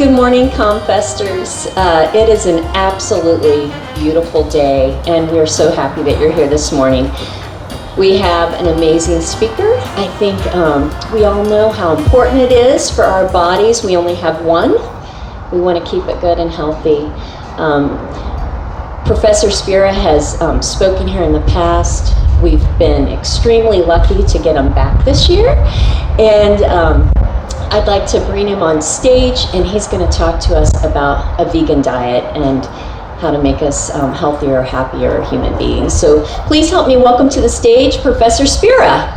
Good morning, ComFesters. It is an absolutely beautiful day, and we're so happy that you're here this morning. We have an amazing speaker. I think we all know how important it is for our bodies. We only have one. We want to keep it good and healthy. Professor Spira has spoken here in the past. We've been extremely lucky to get him back this year. And I'd like to bring him on stage, and he's going to talk to us about a vegan diet and how to make us healthier, happier human beings. So please help me welcome to the stage Professor Spira.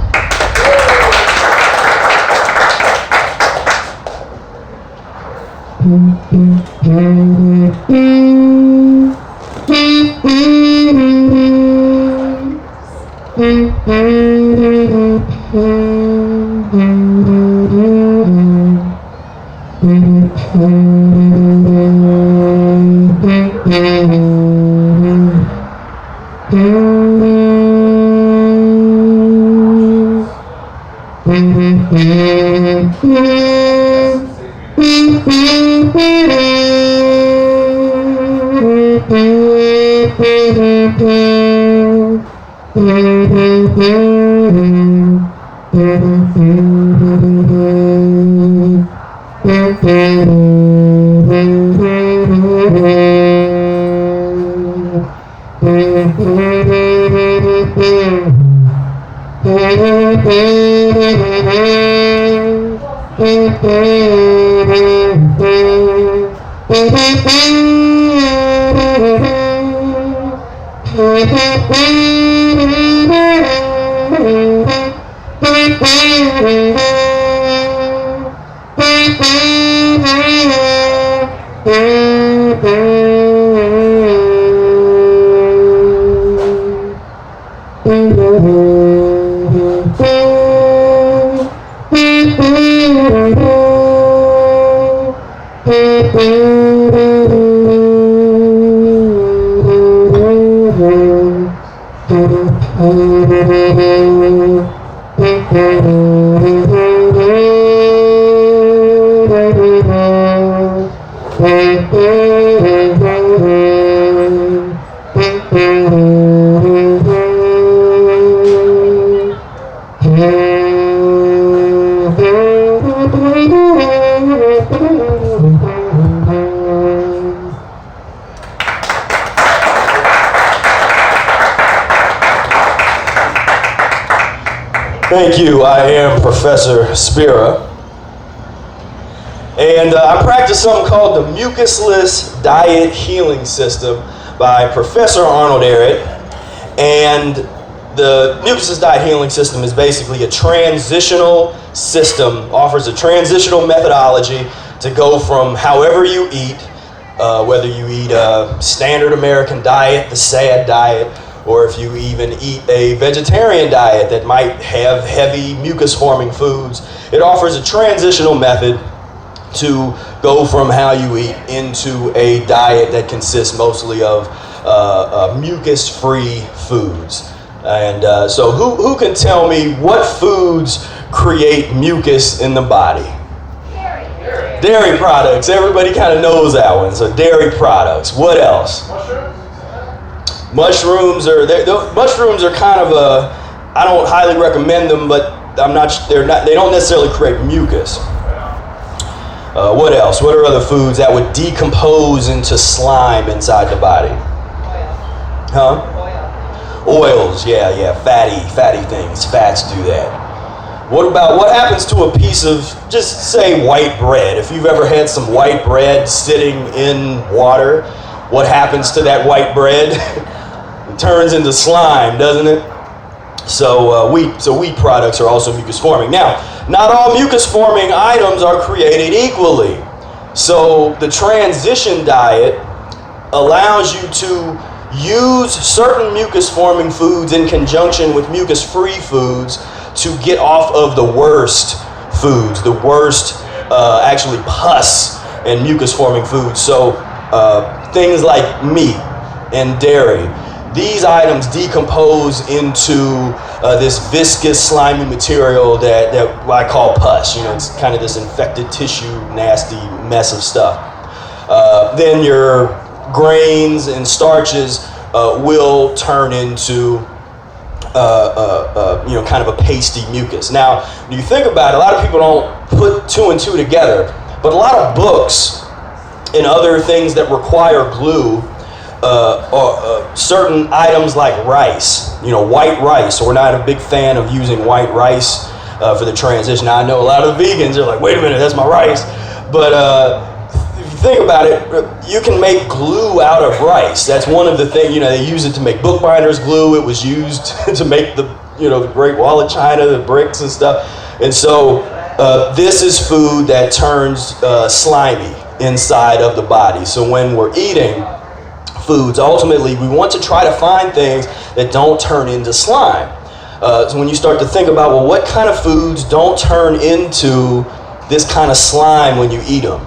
Thank you. I am Professor Spira, and I practice something called the Mucusless Diet Healing System by Professor Arnold Ehret. And the Mucusless Diet Healing System is basically a transitional system, offers a transitional methodology to go from however you eat, whether you eat a standard American diet, the SAD diet, or if you even eat a vegetarian diet that might have heavy mucus-forming foods. It offers a transitional method to go from how you eat into a diet that consists mostly of mucus-free foods. And so who can tell me what foods create mucus in the body? Dairy products. Everybody kind of knows that one. So dairy products. What else? Mushrooms are kind of I don't highly recommend them, but they don't necessarily create mucus. What else? What are other foods that would decompose into slime inside the body? Huh? Oils, yeah, fatty things. Fats do that. What happens to a piece of, just say, white bread? If you've ever had some white bread sitting in water, what happens to that white bread? It turns into slime, doesn't it? So wheat products are also mucus forming. Now, not all mucus forming items are created equally. So the transition diet allows you to use certain mucus forming foods in conjunction with mucus free foods to get off of the worst foods, the worst actually pus and mucus forming foods. So things like meat and dairy. These items decompose into this viscous, slimy material that I call pus. You know, it's kind of this infected tissue, nasty mess of stuff. Then your grains and starches will turn into kind of a pasty mucus. Now, when you think about it, a lot of people don't put two and two together, but a lot of books and other things that require glue, certain items like rice, white rice. So we're not a big fan of using white rice for the transition. Now, I know a lot of the vegans are like, wait a minute, that's my rice. But if you think about it, you can make glue out of rice. That's one of the things, they use it to make bookbinders glue. It was used to make the Great Wall of China, the bricks and stuff. And so this is food that turns slimy inside of the body. So when we're eating foods, ultimately we want to try to find things that don't turn into slime. So when you start to think about, well, what kind of foods don't turn into this kind of slime when you eat them?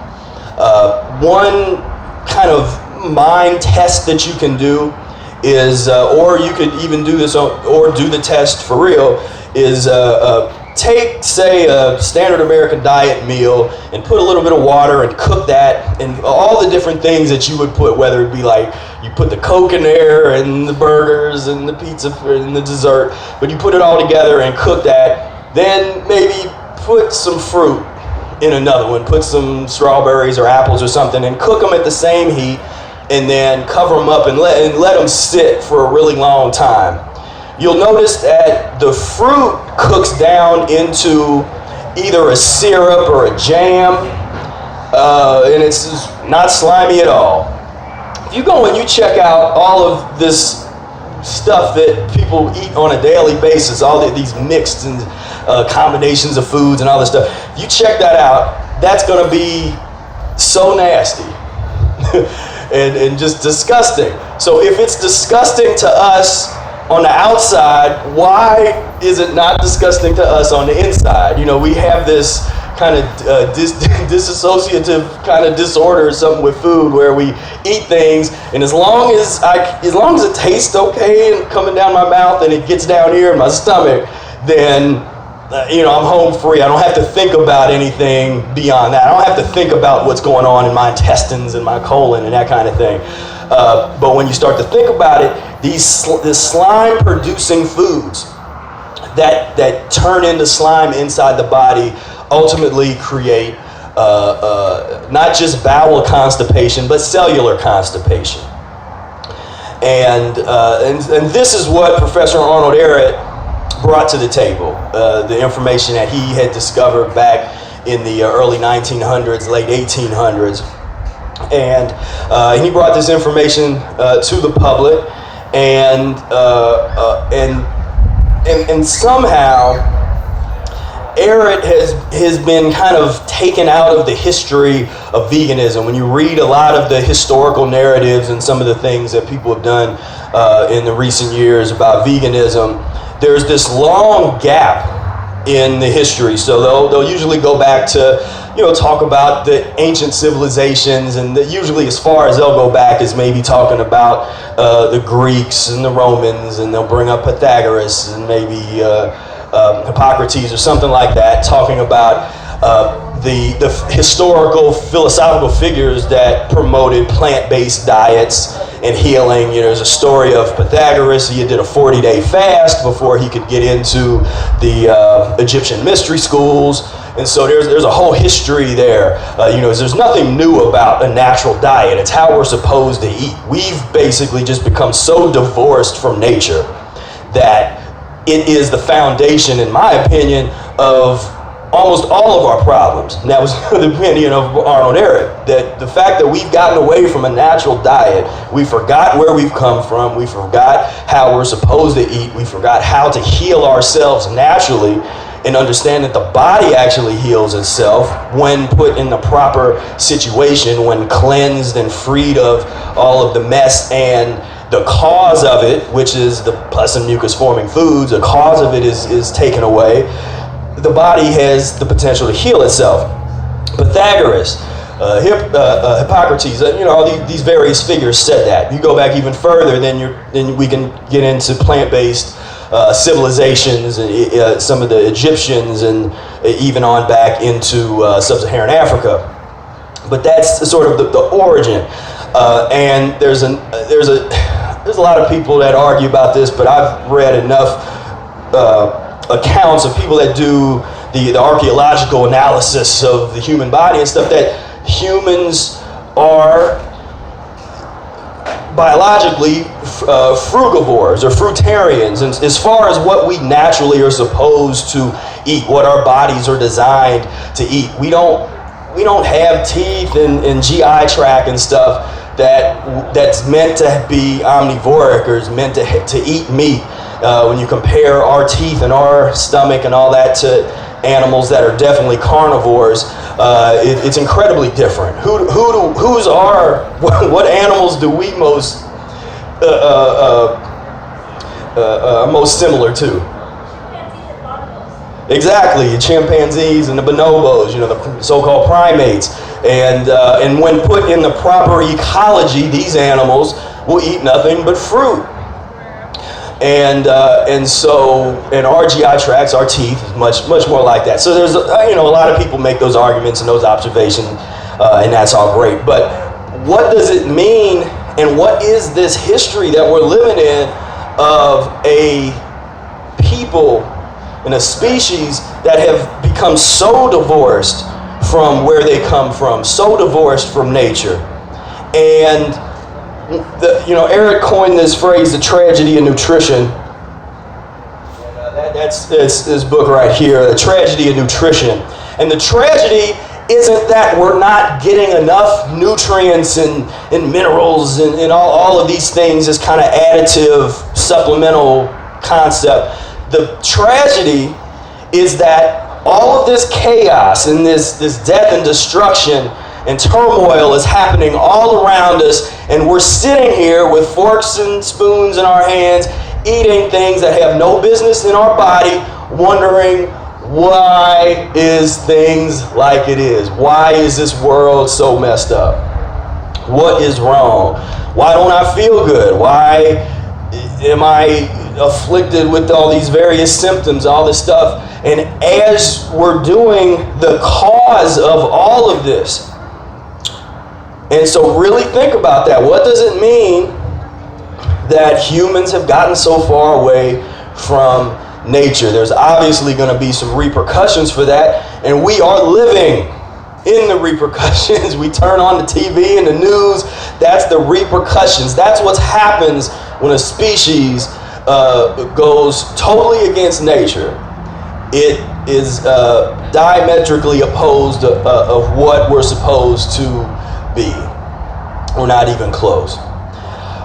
One kind of mind test that you can do is, or you could even do this, or do the test for real, is take, say, a standard American diet meal and put a little bit of water and cook that, and all the different things that you would put, whether it be like you put the Coke in there and the burgers and the pizza and the dessert, but you put it all together and cook that, then maybe put some fruit in another one, put some strawberries or apples or something and cook them at the same heat, and then cover them up and let them sit for a really long time. You'll notice that the fruit cooks down into either a syrup or a jam, and it's not slimy at all. If you go and you check out all of this stuff that people eat on a daily basis, all these mixed and combinations of foods and all this stuff, you check that out, that's going to be so nasty and just disgusting. So if it's disgusting to us on the outside, why is it not disgusting to us on the inside? We have this kind of disassociative kind of disorder or something with food, where we eat things, and as long as it tastes okay and coming down my mouth and it gets down here in my stomach, then I'm home free. I don't have to think about anything beyond that. I don't have to think about what's going on in my intestines and my colon and that kind of thing. But when you start to think about it, these slime-producing foods that turn into slime inside the body ultimately create not just bowel constipation, but cellular constipation. And this is what Professor Arnold Ehret brought to the table, the information that he had discovered back in the early 1900s, late 1800s. And he brought this information to the public, and somehow Ehret has been kind of taken out of the history of veganism. When you read a lot of the historical narratives and some of the things that people have done in the recent years about veganism, there's this long gap in the history. So they'll usually go back to, talk about the ancient civilizations, and usually as far as they'll go back is maybe talking about the Greeks and the Romans, and they'll bring up Pythagoras and maybe Hippocrates or something like that, talking about the historical philosophical figures that promoted plant-based diets and healing. There's a story of Pythagoras. He did a 40-day fast before he could get into the Egyptian mystery schools. And so there's a whole history there. There's nothing new about a natural diet. It's how we're supposed to eat. We've basically just become so divorced from nature that it is the foundation, in my opinion, of almost all of our problems. And that was the opinion of Arnold Ehret, that the fact that we've gotten away from a natural diet, we forgot where we've come from, we forgot how we're supposed to eat, we forgot how to heal ourselves naturally, and understand that the body actually heals itself when put in the proper situation, when cleansed and freed of all of the mess, and the cause of it, which is the pus and mucus forming foods, the cause of it is taken away, the body has the potential to heal itself. Pythagoras, Hippocrates, all these various figures said that. You go back even further, then we can get into plant-based civilizations, and some of the Egyptians, and even on back into sub-Saharan Africa. But that's sort of the origin. And there's a lot of people that argue about this, but I've read enough accounts of people that do the archaeological analysis of the human body and stuff, that humans are biologically frugivores or fruitarians, and as far as what we naturally are supposed to eat, what our bodies are designed to eat. We don't have teeth and GI tract and stuff that's meant to be omnivoric or is meant to eat meat. When you compare our teeth and our stomach and all that to animals that are definitely carnivores, it's incredibly different. What animals do we most similar to? Exactly, chimpanzees and the bonobos, the so-called primates, and when put in the proper ecology, these animals will eat nothing but fruit. And so in our GI tracts, our teeth is much more like that. So there's a lot of people make those arguments and those observations, and that's all great. But what does it mean, and what is this history that we're living in of a people and a species that have become so divorced from where they come from, so divorced from nature? And Ehret coined this phrase, the tragedy of nutrition. That's his book right here, The Tragedy of Nutrition. And the tragedy isn't that we're not getting enough nutrients and minerals and all of these things, this kind of additive, supplemental concept. The tragedy is that all of this chaos and this death and destruction and turmoil is happening all around us, and we're sitting here with forks and spoons in our hands, eating things that have no business in our body, wondering, why is things like it is? Why is this world so messed up? What is wrong? Why don't I feel good? Why am I afflicted with all these various symptoms, all this stuff? And as we're doing the cause of all of this, and so really think about that. What does it mean that humans have gotten so far away from nature? There's obviously going to be some repercussions for that, and we are living in the repercussions. We turn on the TV and the news, that's the repercussions. That's what happens when a species goes totally against nature. It is diametrically opposed of what we're supposed to be. We're not even close.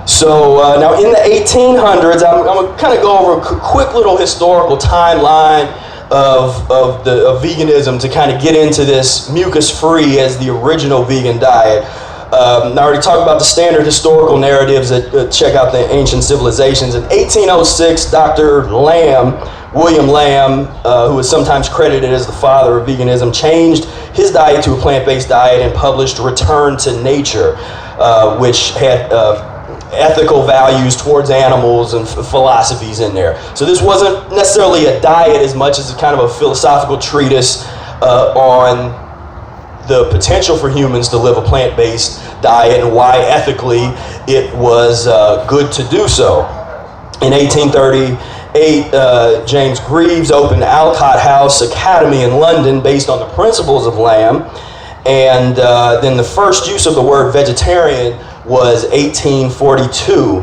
So now in the 1800s, I'm going to kind of go over a quick little historical timeline of veganism to kind of get into this mucus-free as the original vegan diet. I already talked about the standard historical narratives that check out the ancient civilizations. In 1806, Dr. William Lamb, who is sometimes credited as the father of veganism, changed his diet to a plant-based diet and published Return to Nature, which had ethical values towards animals and philosophies in there. So this wasn't necessarily a diet as much as a kind of a philosophical treatise on the potential for humans to live a plant-based diet and why ethically it was good to do so. In 1838, James Greaves opened Alcott House Academy in London based on the principles of Lamb, and then the first use of the word vegetarian was 1842.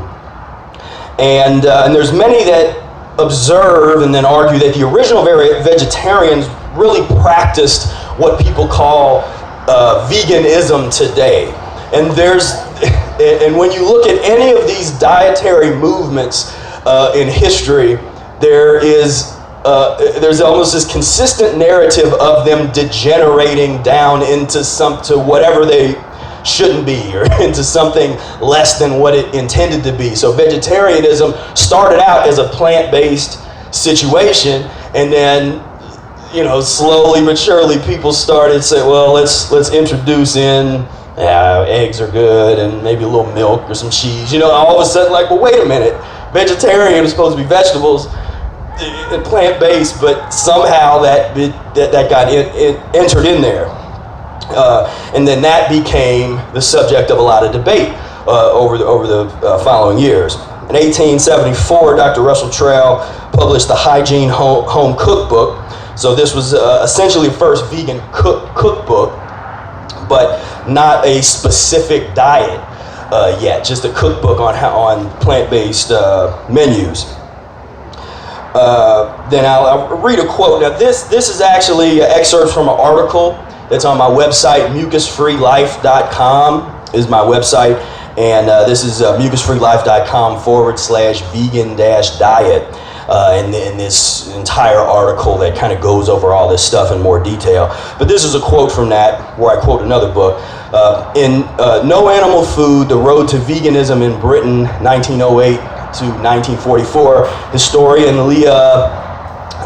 And there's many that observe and then argue that the original vegetarians really practiced what people call veganism today. And when you look at any of these dietary movements in history, there's almost this consistent narrative of them degenerating down into whatever they shouldn't be, or into something less than what it intended to be. So vegetarianism started out as a plant-based situation, and then slowly but surely people started saying, well, let's introduce in eggs are good and maybe a little milk or some cheese. All of a sudden, like, well, wait a minute, vegetarian is supposed to be vegetables and plant-based, but somehow that got entered in there. And then that became the subject of a lot of debate over the following years. In 1874, Dr. Russell Trail published the Hygiene Home Cookbook. So this was essentially the first vegan cookbook, but not a specific diet yet, just a cookbook on plant-based menus. Then I'll read a quote. Now this is actually an excerpt from an article that's on my website. Mucus-free-life.com is my website, and this is mucus-free-life.com/vegan-diet. In this entire article that kind of goes over all this stuff in more detail. But this is a quote from that, where I quote another book. In No Animal Food, The Road to Veganism in Britain, 1908 to 1944, historian Leah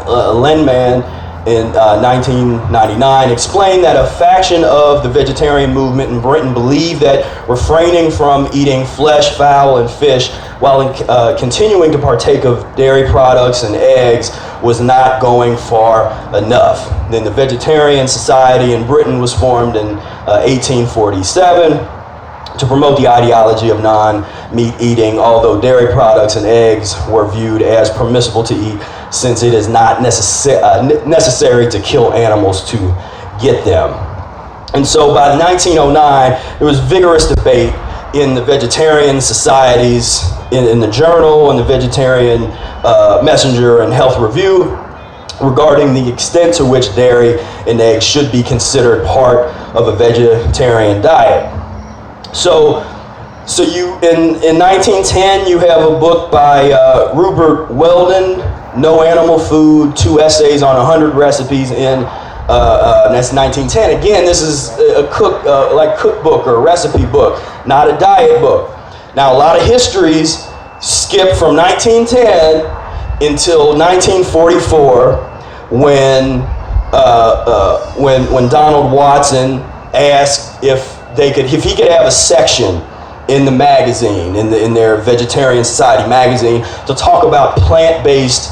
Lenman in 1999 explained that a faction of the vegetarian movement in Britain believed that refraining from eating flesh, fowl, and fish while continuing to partake of dairy products and eggs was not going far enough. Then the Vegetarian Society in Britain was formed in 1847 to promote the ideology of non-meat eating, although dairy products and eggs were viewed as permissible to eat since it is not necessary to kill animals to get them. And so by 1909, there was vigorous debate in the vegetarian societies, in the Journal and the Vegetarian Messenger and Health Review, regarding the extent to which dairy and eggs should be considered part of a vegetarian diet. So you in 1910 you have a book by Rupert Weldon, No Animal Food, 2 essays on 100 recipes and that's 1910. Again, this is a cookbook or a recipe book, not a diet book. Now, a lot of histories skip from 1910 until 1944, when Donald Watson asked if he could have a section in the magazine, in their Vegetarian Society magazine, to talk about plant-based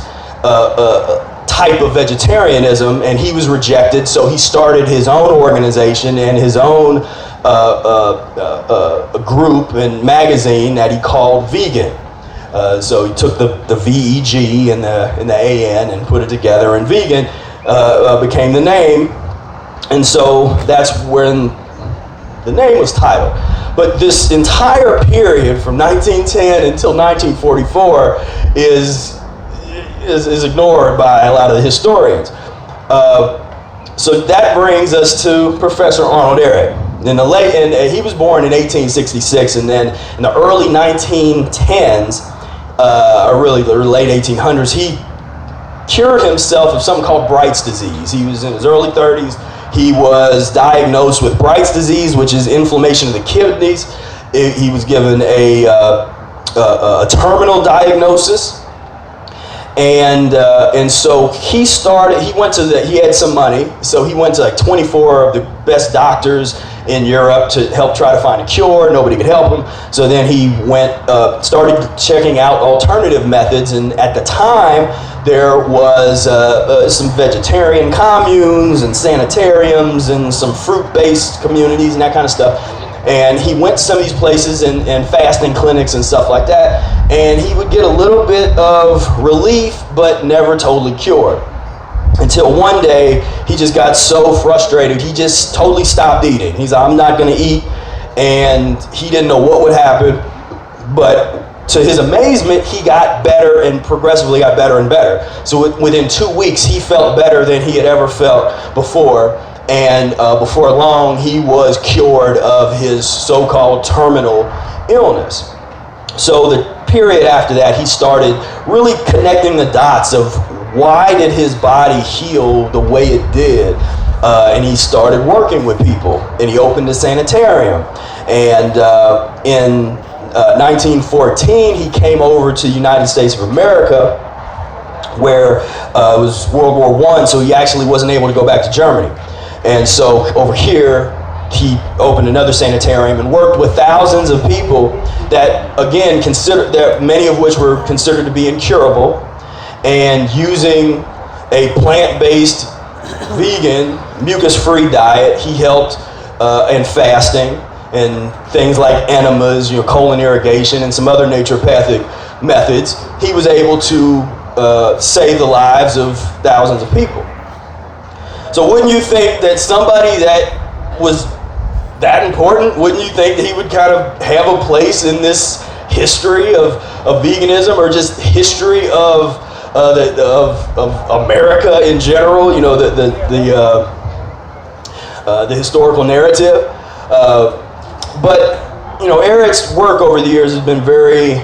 type of vegetarianism, and he was rejected. So he started his own organization and his own group and magazine that he called Vegan. So he took the VEG and the AN and put it together, and Vegan became the name. And so that's when the name was titled. But this entire period from 1910 until 1944 is ignored by a lot of the historians. So that brings us to Professor Arnold Ehret. He was born in 1866, and then in the early 1910s, or really the late 1800s, he cured himself of something called Bright's disease. He was in his early 30s. He was diagnosed with Bright's disease, which is inflammation of the kidneys. He was given a terminal diagnosis. And so he had some money, so he went to like 24 of the best doctors in Europe to help try to find a cure. Nobody could help him. So then he started checking out alternative methods, and at the time there was some vegetarian communes and sanitariums and some fruit-based communities and that kind of stuff. And he went to some of these places and fasting clinics and stuff like that, and he would get a little bit of relief, but never totally cured. Until one day, he just got so frustrated, he just totally stopped eating. He's like, I'm not gonna eat, and he didn't know what would happen, but to his amazement, he got better and progressively got better and better. So within 2 weeks, he felt better than he had ever felt before. And before long, he was cured of his so-called terminal illness. So the period after that, he started really connecting the dots of why did his body heal the way it did. And he started working with people, and he opened a sanitarium. And in 1914, he came over to the United States of America, where it was World War I, so he actually wasn't able to go back to Germany. And so over here, he opened another sanitarium and worked with thousands of people that, again, many of which were considered to be incurable. And using a plant-based, vegan, mucus-free diet, he helped and fasting and things like enemas, colon irrigation and some other naturopathic methods, he was able to save the lives of thousands of people. So wouldn't you think that somebody that was that important, wouldn't you think that he would kind of have a place in this history of veganism, or just history of America in general? The historical narrative. But Ehret's work over the years has been very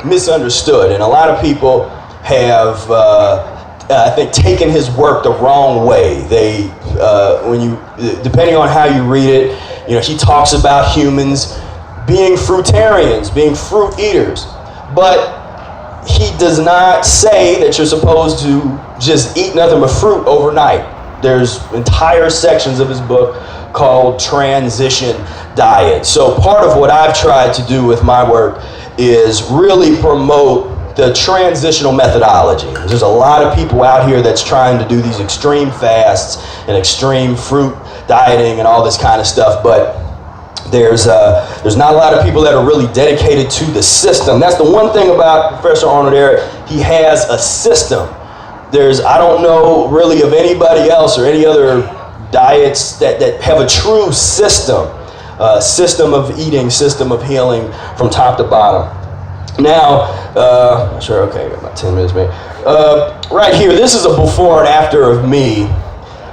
misunderstood, and a lot of people have, I think, taken his work the wrong way. They, depending on how you read it, he talks about humans being fruitarians, being fruit eaters, but he does not say that you're supposed to just eat nothing but fruit overnight. There's entire sections of his book called transition diet. So part of what I've tried to do with my work is really promote the transitional methodology. There's a lot of people out here that's trying to do these extreme fasts and extreme fruit dieting and all this kind of stuff, but there's not a lot of people that are really dedicated to the system. That's the one thing about Professor Arnold Ehret. He has a system. I don't know really of anybody else or any other diets that have a true system of eating, system of healing from top to bottom. Now, sure, okay, I got about 10 minutes maybe. Right here, this is a before and after of me.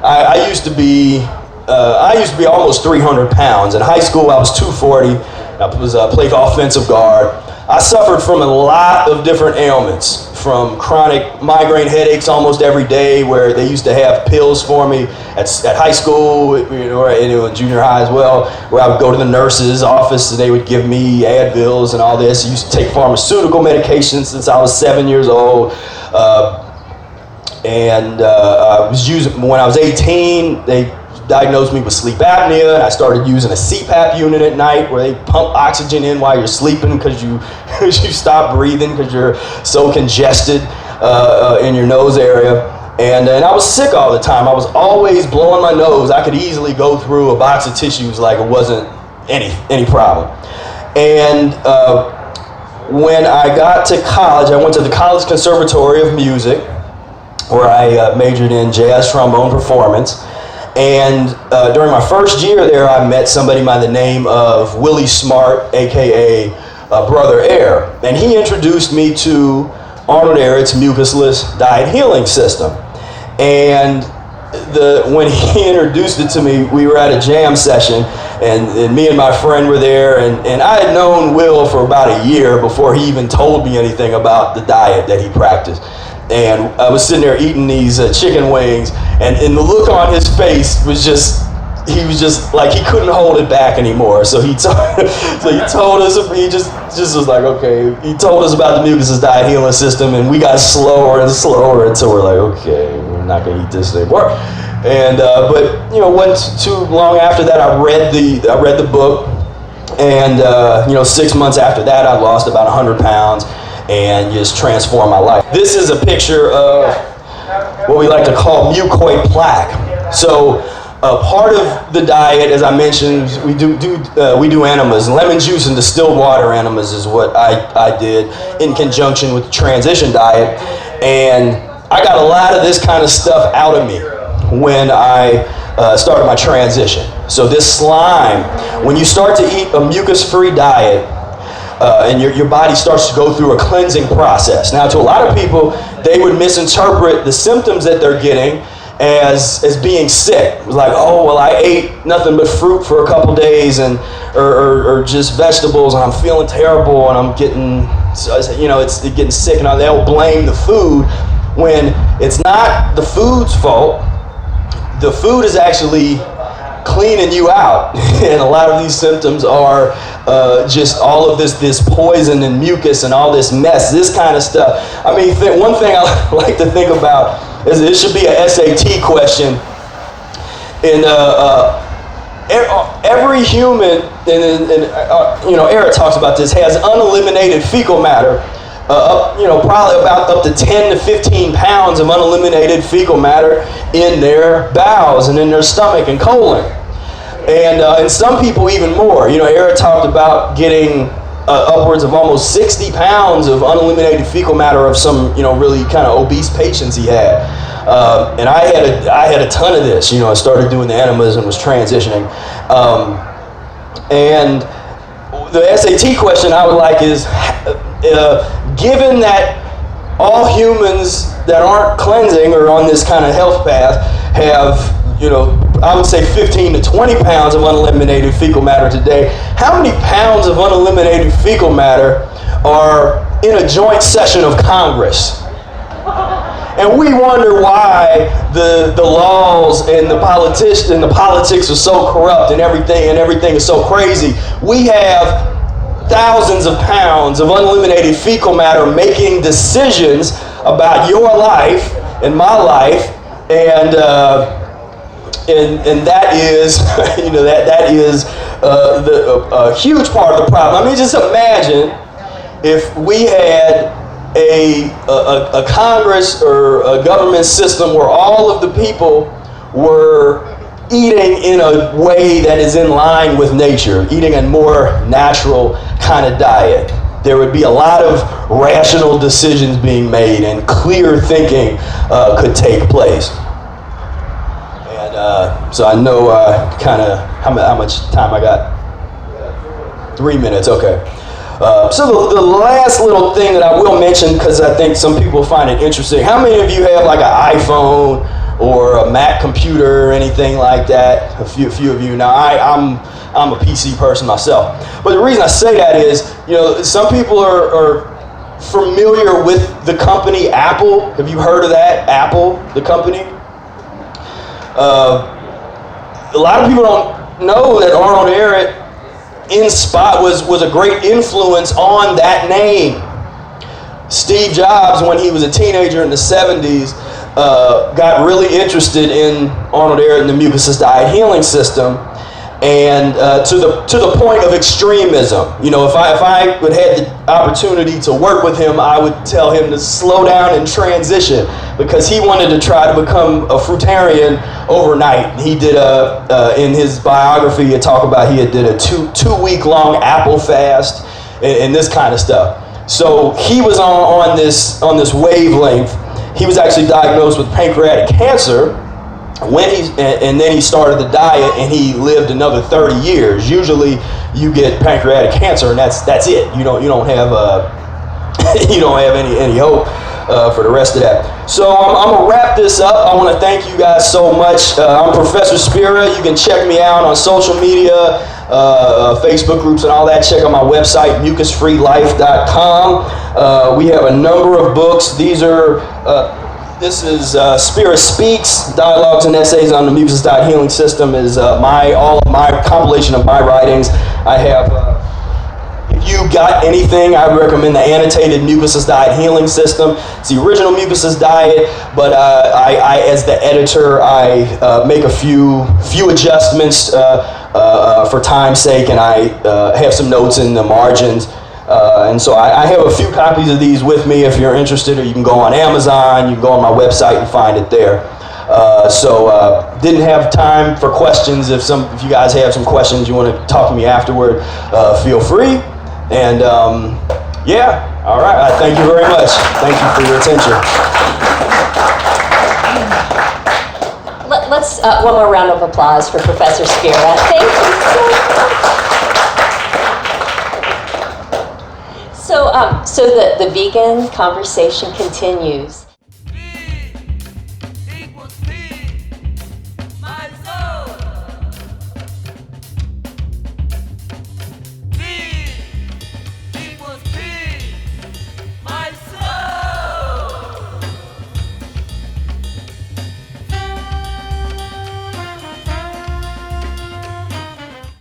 I used to be almost 300 pounds. In high school, I was 240. I played offensive guard. I suffered from a lot of different ailments, from chronic migraine headaches almost every day, where they used to have pills for me at high school, and in junior high as well, where I would go to the nurse's office and they would give me Advils and all this. I used to take pharmaceutical medication since I was 7 years old. I was using, when I was 18, they diagnosed me with sleep apnea, and I started using a CPAP unit at night where they pump oxygen in while you're sleeping because you stop breathing because you're so congested in your nose area. And I was sick all the time. I was always blowing my nose. I could easily go through a box of tissues like it wasn't any problem. And when I got to college, I went to the College Conservatory of Music, where I majored in jazz trombone performance. And during my first year there, I met somebody by the name of Willie Smart, aka Brother Air, and he introduced me to Arnold Ehret's Mucusless Diet Healing System. And when he introduced it to me, we were at a jam session, and me and my friend were there, and I had known Will for about a year before he even told me anything about the diet that he practiced. And I was sitting there eating these chicken wings, and the look on his face was just like he couldn't hold it back anymore. So he told us, he just was like, okay, he told us about the Mucusless Diet Healing System, and we got slower and slower until we're like, okay, we're not gonna eat this anymore. And but wasn't too long after that, I read the book, and 6 months after that, I lost about 100 pounds. And just transform my life. This is a picture of what we like to call mucoid plaque. So part of the diet, as I mentioned, we do enemas. Lemon juice and distilled water enemas is what I did in conjunction with the transition diet. And I got a lot of this kind of stuff out of me when I started my transition. So this slime, when you start to eat a mucus-free diet, and your body starts to go through a cleansing process. Now, to a lot of people, they would misinterpret the symptoms that they're getting as being sick. It was like, oh, well, I ate nothing but fruit for a couple days or just vegetables, and I'm feeling terrible, and I'm getting, it's getting sick, and they'll blame the food when it's not the food's fault. The food is actually cleaning you out, and a lot of these symptoms are just all of this poison and mucus and all this mess, this kind of stuff. I mean, one thing I like to think about is it should be a SAT question. And every human, and Ehret talks about this, has uneliminated fecal matter. Probably about up to 10 to 15 pounds of uneliminated fecal matter in their bowels and in their stomach and colon. And some people even more. Ehret talked about getting upwards of almost 60 pounds of uneliminated fecal matter of some, really kind of obese patients he had. And I had a ton of this. I started doing the enemas and was transitioning. And the SAT question I would like is, given that all humans that aren't cleansing or on this kind of health path have, I would say 15 to 20 pounds of uneliminated fecal matter today, how many pounds of uneliminated fecal matter are in a joint session of Congress? And we wonder why the laws and the politics are so corrupt and everything is so crazy. We have thousands of pounds of uneliminated fecal matter making decisions about your life and my life, and that is that is a huge part of the problem. I mean, just imagine if we had a Congress or a government system where all of the people were eating in a way that is in line with nature, eating a more natural kind of diet. There would be a lot of rational decisions being made and clear thinking could take place. And so I know kind of how much time I got. 3 minutes, okay. So the last little thing that I will mention, because I think some people find it interesting, how many of you have like an iPhone or a Mac computer or anything like that? A few of you. Now I'm a PC person myself, but the reason I say that is, some people are familiar with the company Apple. Have you heard of that? Apple, the company. A lot of people don't know that Arnold Ehret was a great influence on that name. Steve Jobs, when he was a teenager in the 70s, got really interested in Arnold Ehret and the Mucusless Diet Healing System, and to the point of extremism. If I would have the opportunity to work with him, I would tell him to slow down and transition, because he wanted to try to become a fruitarian overnight. He did in his biography, he did a two-week-long apple fast and this kind of stuff. So he was on this wavelength. He was actually diagnosed with pancreatic cancer and then he started the diet, and he lived another 30 years. Usually, you get pancreatic cancer, and that's it. You don't have any hope for the rest of that. So I'm gonna wrap this up. I want to thank you guys so much. I'm Professor Spira. You can check me out on social media, Facebook groups and all that. Check out my website, mucusfreelife.com. We have a number of books. This is Spira Speaks, Dialogues and Essays on the Mucusless Diet Healing System is all of my compilation of my writings. I have, if you got anything, I recommend the annotated Mucusless Diet Healing System. It's the original Mucusless Diet, but I as the editor, I make a few adjustments for time's sake, and I have some notes in the margins. And so I have a few copies of these with me if you're interested, or you can go on Amazon, you can go on my website and find it there. Didn't have time for questions. If you guys have some questions, you want to talk to me afterward, feel free. And yeah, all right, thank you very much. Thank you for your attention. Let's one more round of applause for Professor Spira. Thank you so much. So the vegan conversation continues.